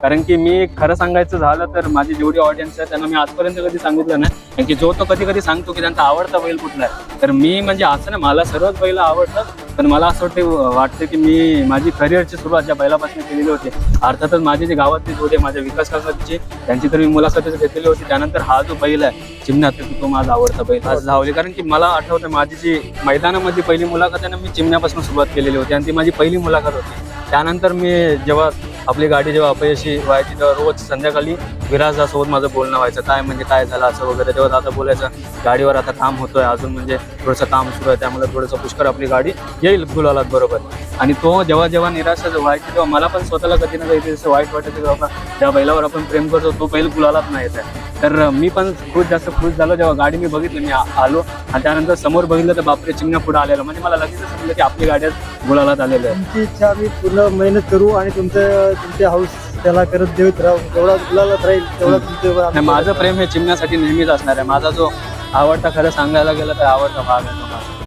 कारण की मी खरं सांगायचं झालं तर माझी जेवढी ऑडियन्स आहे त्यांना मी आजपर्यंत कधी सांगितलं नाही. कारण की जो तो कधी कधी सांगतो की त्यांचा आवडता बैल कुठला आहे. तर मी म्हणजे असं ना, मला सर्वच बैल आवडतात, पण मला असं वाटतं की मी माझी करिअरची सुरुवात ज्या बैलापासून केलेली होती. अर्थातच माझे जे गावातले होते माझ्या विकास काकांची, त्यांची तर मी मुलाखतच घेतलेली होती. त्यानंतर हा जो बैल आहे चिमण्या, तो माझा आवडता बैल आज धावले. कारण की मला आठवतं माझी जी मैदानामध्ये पहिली मुलाखत आहे ना, मी चिमण्यापासून सुरुवात केलेली होती आणि ती माझी पहिली मुलाखत होती. त्यानंतर मी जेव्हा आपली गाडी जेव्हा अपयशी व्हायची तेव्हा रोज संध्याकाळी विराजदासोबत माझं बोलणं व्हायचं, काय म्हणजे काय झालं असं वगैरे. तेव्हा दादा बोलायचं गाडीवर आता काम होतोय अजून, म्हणजे थोडंसं काम सुरू आहे, त्यामुळे थोडंसं पुष्कर आपली गाडी येईल गुलालात बरोबर. आणि तो जेव्हा जेव्हा निराशा व्हायची तेव्हा मला पण स्वतःला कधी ना कधी असं वाईट वाटायचं की बाबा त्या बैलावर आपण प्रेम करतो, तो बैल गुलालात नाही येत आहे. तर मी पण खूप जास्त खुश झालो जेव्हा गाडी मी बघितली. मी आलो आणि त्यानंतर समोर बघितलं तर बापरे चिमण्या पुढे आलेला, म्हणजे मला लगेच समजलं की आपली गाडी गुलालात आलेलं आहे. तुमची इच्छा आम्ही पूर्ण मेहनत करू आणि तुमचे हाऊस त्याला करत देत राहू. जेवढा गुलालात राहील तेवढा तुमचे. माझं प्रेम हे चिमण्यासाठी नेहमीच असणार आहे. माझा जो आवडता, खरं सांगायला गेलं तर आवडता भाग आहे तो माझा.